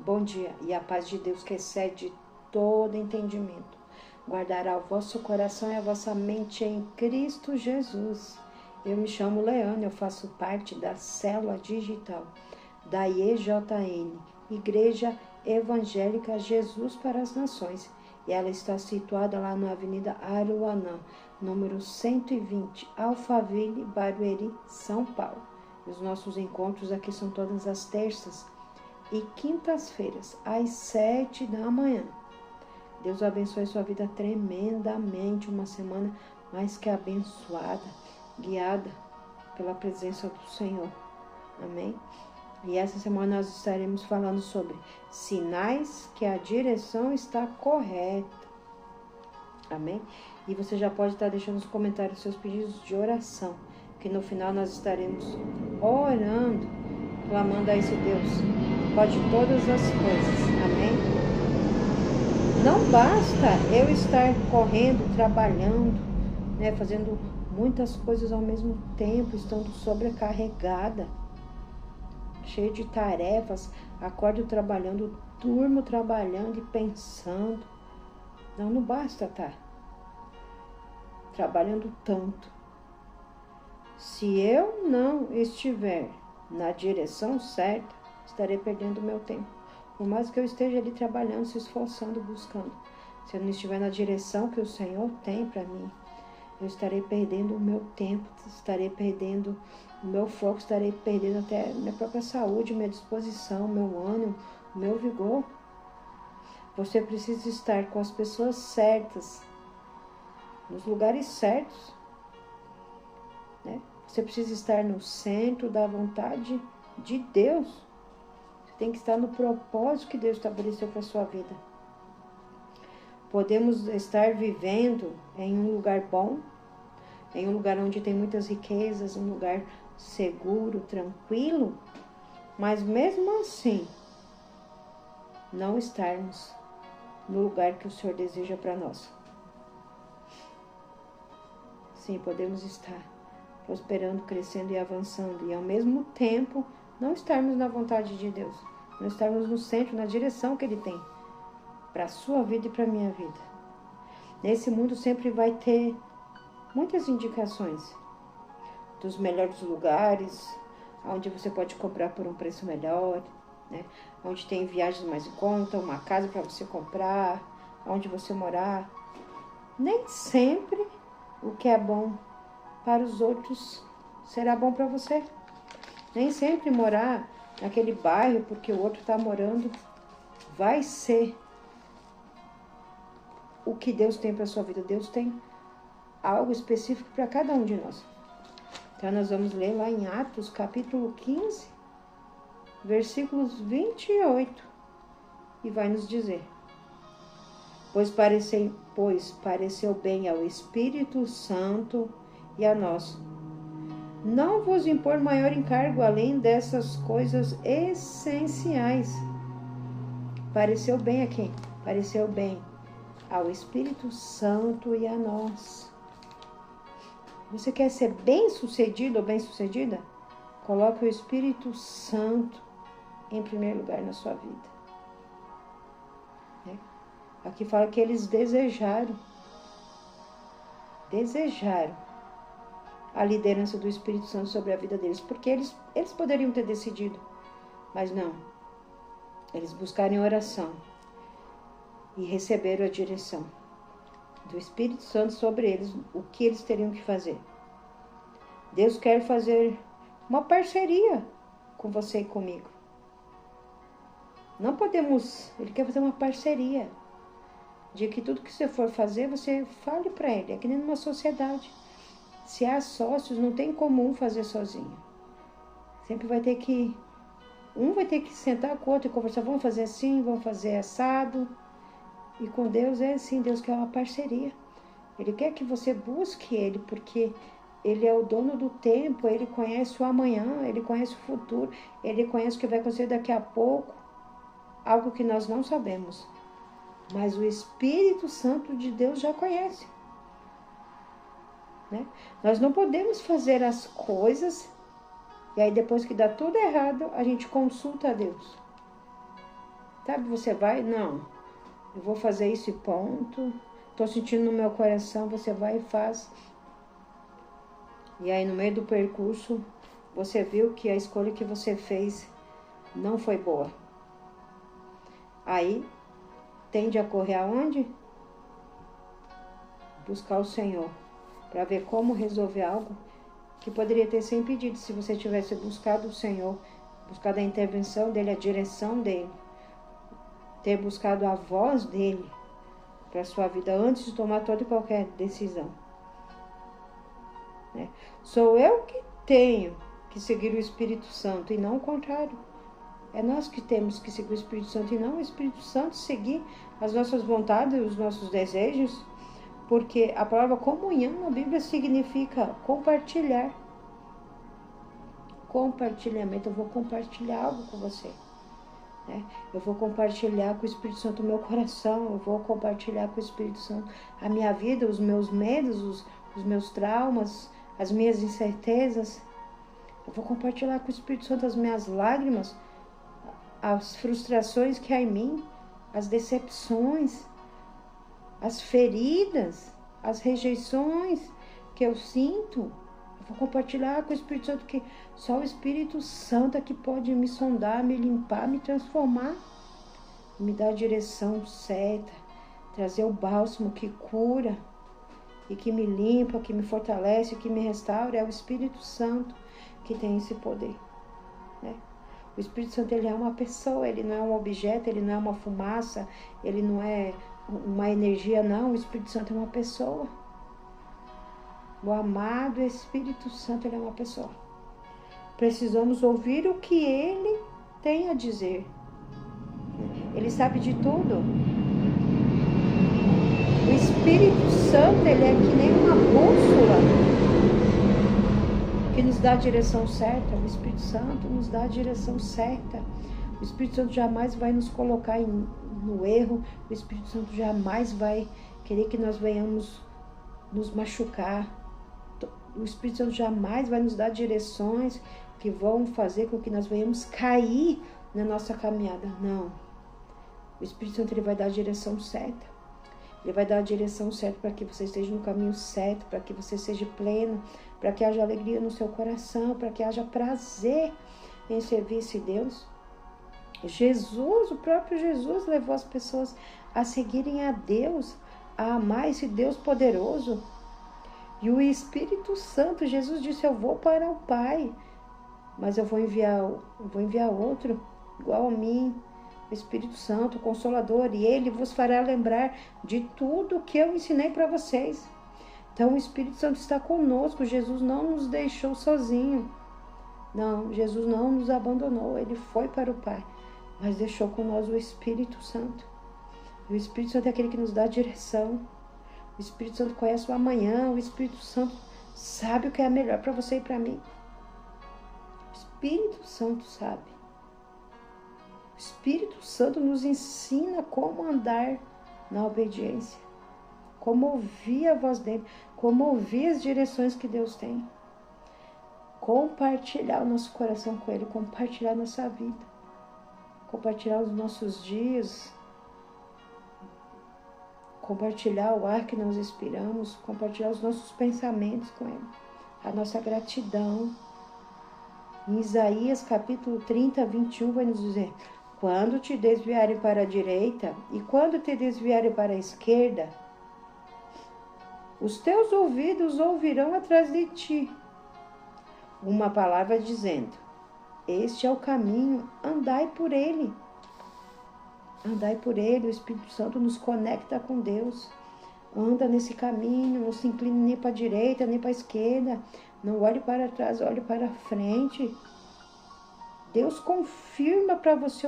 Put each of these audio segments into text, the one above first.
Bom dia, e a paz de Deus que excede todo entendimento guardará o vosso coração e a vossa mente em Cristo Jesus. Eu me chamo Leana, eu faço parte da célula digital da IEJN, Igreja Evangélica Jesus para as Nações, e ela está situada lá na Avenida Aruanã, número 120, Alphaville, Barueri, São Paulo. Os nossos encontros aqui são todas as terças e quintas-feiras, às 7 da manhã. Deus abençoe sua vida tremendamente, uma semana mais que abençoada, guiada pela presença do Senhor. Amém? E essa semana nós estaremos falando sobre sinais que a direção está correta. Amém? E você já pode estar deixando nos comentários seus pedidos de oração, que no final nós estaremos orando, clamando a esse Deus. Pode todas as coisas. Amém? Não basta eu estar correndo, trabalhando, né, fazendo muitas coisas ao mesmo tempo, estando sobrecarregada, cheio de tarefas, acordo trabalhando, durmo trabalhando e pensando. Não basta estar trabalhando tanto. Se eu não estiver na direção certa, estarei perdendo o meu tempo. Por mais que eu esteja ali trabalhando, se esforçando, buscando. Se eu não estiver na direção que o Senhor tem para mim, eu estarei perdendo o meu tempo, estarei perdendo o meu foco, estarei perdendo até minha própria saúde, minha disposição, meu ânimo, meu vigor. Você precisa estar com as pessoas certas, nos lugares certos, né? Você precisa estar no centro da vontade de Deus. Você tem que estar no propósito que Deus estabeleceu para a sua vida. Podemos estar vivendo em um lugar bom, em um lugar onde tem muitas riquezas, um lugar seguro, tranquilo, mas mesmo assim, não estarmos no lugar que o Senhor deseja para nós. Sim, podemos estar prosperando, crescendo e avançando, e ao mesmo tempo não estarmos na vontade de Deus, não estarmos no centro, na direção que Ele tem para a sua vida e para a minha vida. Nesse mundo sempre vai ter muitas indicações dos melhores lugares, onde você pode comprar por um preço melhor, né? Onde tem viagens mais em conta, uma casa para você comprar, onde você morar. Nem sempre o que é bom para os outros será bom para você. Nem sempre morar naquele bairro porque o outro está morando vai ser o que Deus tem para a sua vida. Deus tem algo específico para cada um de nós. Então nós vamos ler lá em Atos capítulo 15, versículos 28, e vai nos dizer: Pois pareceu bem ao Espírito Santo e a nós não vos impor maior encargo além dessas coisas essenciais. Pareceu bem a quem? Pareceu bem ao Espírito Santo e a nós. Você quer ser bem-sucedido ou bem-sucedida? Coloque o Espírito Santo em primeiro lugar na sua vida. Aqui fala que eles desejaram a liderança do Espírito Santo sobre a vida deles, porque eles poderiam ter decidido, mas não. Eles buscaram em oração e receberam a direção do Espírito Santo sobre eles, o que eles teriam que fazer. Deus quer fazer uma parceria com você e comigo. Ele quer fazer uma parceria, de que tudo que você for fazer, você fale para ele. É que nem numa sociedade. Se há sócios, não tem como um fazer sozinho. Sempre vai ter que... Um vai ter que sentar com o outro e conversar. Vamos fazer assim, vamos fazer assado. E com Deus é assim, Deus quer uma parceria. Ele quer que você busque Ele, porque Ele é o dono do tempo, Ele conhece o amanhã, Ele conhece o futuro, Ele conhece o que vai acontecer daqui a pouco. Algo que nós não sabemos. Mas o Espírito Santo de Deus já conhece. Né? Nós não podemos fazer as coisas e aí depois que dá tudo errado, a gente consulta a Deus. Sabe, você vai, não, eu vou fazer isso e ponto. Estou sentindo no meu coração, você vai e faz. E aí no meio do percurso, você viu que a escolha que você fez não foi boa. Aí, tende a correr aonde? Buscar o Senhor, para ver como resolver algo que poderia ter sido impedido se você tivesse buscado o Senhor, buscado a intervenção dele, a direção dele, ter buscado a voz dele para a sua vida antes de tomar toda e qualquer decisão. Né? Sou eu que tenho que seguir o Espírito Santo e não o contrário. É nós que temos que seguir o Espírito Santo e não o Espírito Santo seguir as nossas vontades, os nossos desejos, porque a palavra comunhão na Bíblia significa compartilhar. Compartilhamento, eu vou compartilhar algo com você. Né? Eu vou compartilhar com o Espírito Santo o meu coração, eu vou compartilhar com o Espírito Santo a minha vida, os meus medos, os meus traumas, as minhas incertezas. Eu vou compartilhar com o Espírito Santo as minhas lágrimas, as frustrações que há em mim, as decepções, as feridas, as rejeições que eu sinto. Eu vou compartilhar com o Espírito Santo, que só o Espírito Santo é que pode me sondar, me limpar, me transformar, me dar a direção certa, trazer o bálsamo que cura e que me limpa, que me fortalece, que me restaura. É o Espírito Santo que tem esse poder. Né? O Espírito Santo, ele é uma pessoa, ele não é um objeto, ele não é uma fumaça, ele não é uma energia, não. O Espírito Santo é uma pessoa. O amado Espírito Santo, ele é uma pessoa. Precisamos ouvir o que ele tem a dizer. Ele sabe de tudo. O Espírito Santo, ele é que nem uma bússola que nos dá a direção certa. O Espírito Santo nos dá a direção certa. O Espírito Santo jamais vai nos colocar no erro. O Espírito Santo jamais vai querer que nós venhamos nos machucar. O Espírito Santo jamais vai nos dar direções que vão fazer com que nós venhamos cair na nossa caminhada. Não. O Espírito Santo, ele vai dar a direção certa. Ele vai dar a direção certa para que você esteja no caminho certo, para que você seja pleno, para que haja alegria no seu coração, para que haja prazer em servir esse Deus. Jesus, o próprio Jesus, levou as pessoas a seguirem a Deus, a amar esse Deus poderoso. E o Espírito Santo, Jesus disse, eu vou para o Pai, mas eu vou enviar outro, igual a mim, o Espírito Santo, o Consolador, e ele vos fará lembrar de tudo que eu ensinei para vocês. Então o Espírito Santo está conosco. Jesus não nos deixou sozinho. Não, Jesus não nos abandonou, ele foi para o Pai, mas deixou com nós o Espírito Santo. E o Espírito Santo é aquele que nos dá a direção. O Espírito Santo conhece o amanhã, o Espírito Santo sabe o que é melhor para você e para mim. O Espírito Santo sabe. O Espírito Santo nos ensina como andar na obediência, como ouvir a voz dele, como ouvir as direções que Deus tem. Compartilhar o nosso coração com ele, compartilhar a nossa vida, compartilhar os nossos dias, compartilhar o ar que nós respiramos, compartilhar os nossos pensamentos com ele, a nossa gratidão. Em Isaías capítulo 30, 21 vai nos dizer, quando te desviarem para a direita e quando te desviarem para a esquerda, os teus ouvidos ouvirão atrás de ti uma palavra dizendo, este é o caminho, andai por ele. Andai por ele, o Espírito Santo nos conecta com Deus. Anda nesse caminho, não se incline nem para a direita, nem para a esquerda. Não olhe para trás, olhe para frente. Deus confirma para você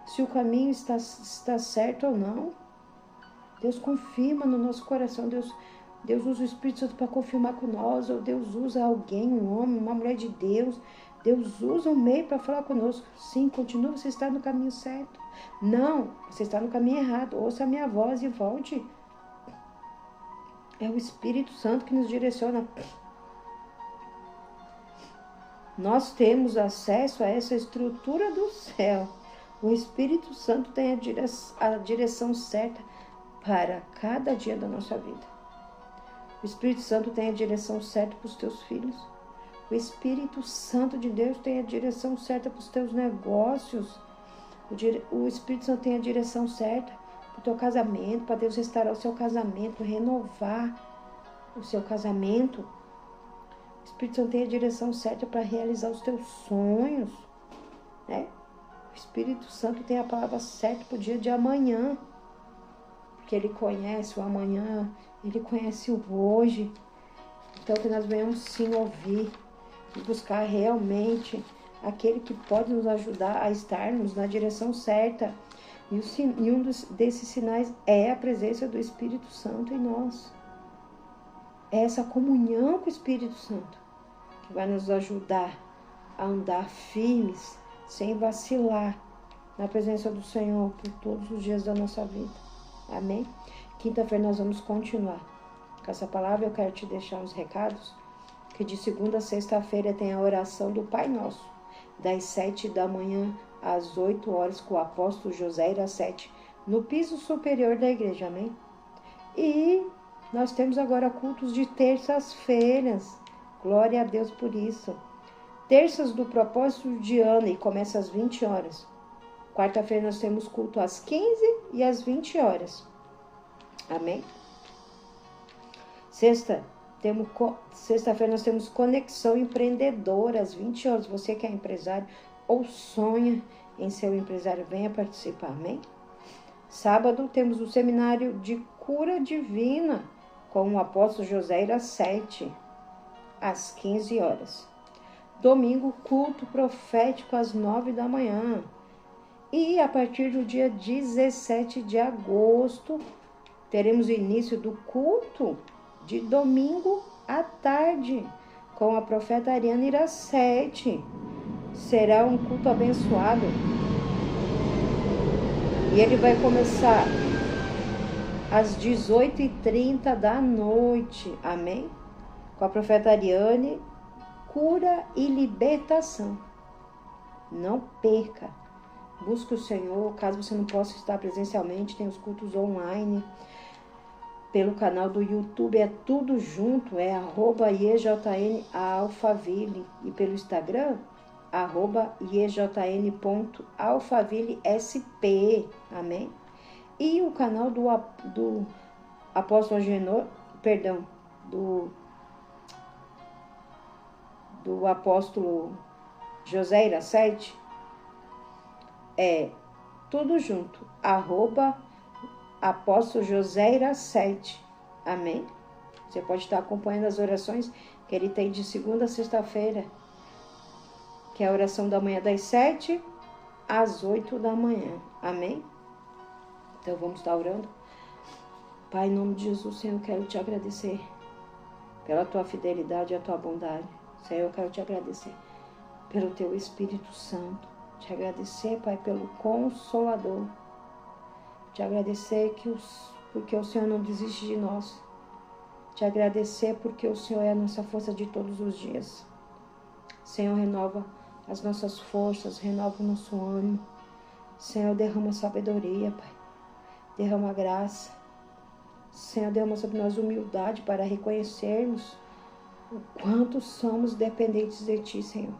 se o caminho está certo ou não. Deus confirma no nosso coração. Deus usa o Espírito Santo para confirmar com nós. Ou Deus usa alguém, um homem, uma mulher de Deus. Deus usa um meio para falar conosco. Sim, continua, você está no caminho certo. Não, você está no caminho errado. Ouça a minha voz e volte. É o Espírito Santo que nos direciona. Nós temos acesso a essa estrutura do céu. O Espírito Santo tem a direção certa para cada dia da nossa vida. O Espírito Santo tem a direção certa para os teus filhos. O Espírito Santo de Deus tem a direção certa para os teus negócios. O Espírito Santo tem a direção certa para o teu casamento, para Deus restaurar o seu casamento, renovar o seu casamento. O Espírito Santo tem a direção certa para realizar os teus sonhos, né? O Espírito Santo tem a palavra certa para o dia de amanhã, porque Ele conhece o amanhã, Ele conhece o hoje. Então que nós venhamos sim ouvir e buscar realmente aquele que pode nos ajudar a estarmos na direção certa. E um desses sinais é a presença do Espírito Santo em nós. É essa comunhão com o Espírito Santo que vai nos ajudar a andar firmes, sem vacilar, na presença do Senhor por todos os dias da nossa vida. Amém? Quinta-feira nós vamos continuar com essa palavra. Eu quero te deixar uns recados, que de segunda a sexta-feira tem a oração do Pai Nosso, das 7 da manhã às 8 horas, com o apóstolo José Iracete, no piso superior da igreja. Amém? E nós temos agora cultos de terças-feiras. Glória a Deus por isso. Terças do propósito de ano, e começa às 20 horas. Quarta-feira nós temos culto às 15 e às 20 horas. Amém? Sexta-feira nós temos conexão empreendedora às 20 horas. Você que é empresário ou sonha em ser um empresário, venha participar. Amém? Sábado temos o seminário de cura divina com o apóstolo José Iracete às 15 horas. Domingo, culto profético às 9 da manhã. E a partir do dia 17 de agosto, teremos o início do culto de domingo à tarde, com a profeta Ariana Iracete. Será um culto abençoado. E ele vai começar às 18h30 da noite. Amém? Com a profeta Ariane, cura e libertação. Não perca. Busque o Senhor. Caso você não possa estar presencialmente, tem os cultos online. Pelo canal do YouTube, é tudo junto, é @IEJN-Alphaville. E pelo Instagram, @IEJN.alphavillesp. Amém? E o canal do apóstolo Agenor, do apóstolo José Iracete, é tudo junto, apóstolo José Iracete. Amém? Você pode estar acompanhando as orações que ele tem de segunda a sexta-feira, que é a oração da manhã das 7 às 8 da manhã. Amém? Então vamos estar orando. Pai, em nome de Jesus, Senhor, eu quero te agradecer pela tua fidelidade e a tua bondade. Senhor, eu quero te agradecer pelo teu Espírito Santo. Te agradecer, Pai, pelo Consolador. Te agradecer porque o Senhor não desiste de nós. Te agradecer porque o Senhor é a nossa força de todos os dias. Senhor, renova as nossas forças, renova o nosso ânimo. Senhor, derrama sabedoria, Pai. Derrama graça. Senhor, derrama sobre nós humildade para reconhecermos o quanto somos dependentes de Ti, Senhor.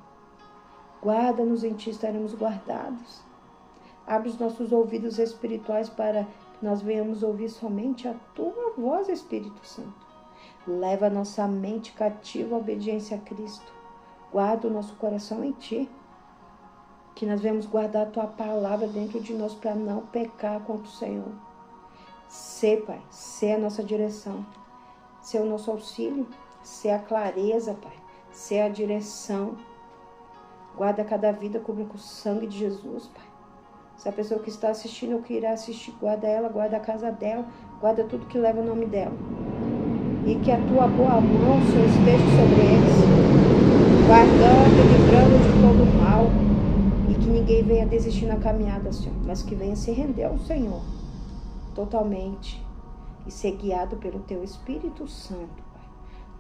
Guarda-nos em Ti, estaremos guardados. Abre os nossos ouvidos espirituais para que nós venhamos ouvir somente a Tua voz, Espírito Santo. Leva a nossa mente cativa à obediência a Cristo. Guarda o nosso coração em Ti. Que nós venhamos guardar a Tua palavra dentro de nós para não pecar contra o Senhor. Sê, Pai, sê a nossa direção. Sê o nosso auxílio. Sê a clareza, Pai. Sê a direção. Guarda cada vida, cubra com o sangue de Jesus, Pai. Se a pessoa que está assistindo ou que irá assistir, guarda ela, guarda a casa dela, guarda tudo que leva o nome dela. E que a Tua boa mão, Senhor, esteja sobre eles, guardando e livrando de todo mal. E que ninguém venha desistir na caminhada, Senhor, mas que venha se render ao Senhor totalmente e ser guiado pelo Teu Espírito Santo, Pai.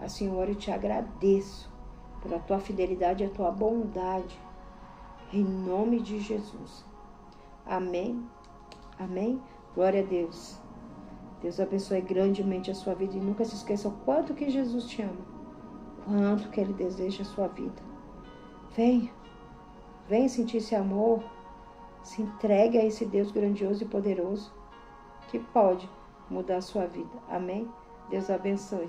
Assim, Senhor, eu te agradeço pela Tua fidelidade e a Tua bondade, em nome de Jesus. Amém? Amém? Glória a Deus. Deus abençoe grandemente a sua vida e nunca se esqueça o quanto que Jesus te ama, quanto que Ele deseja a sua vida. Venha sentir esse amor, se entregue a esse Deus grandioso e poderoso que pode mudar a sua vida. Amém? Deus abençoe.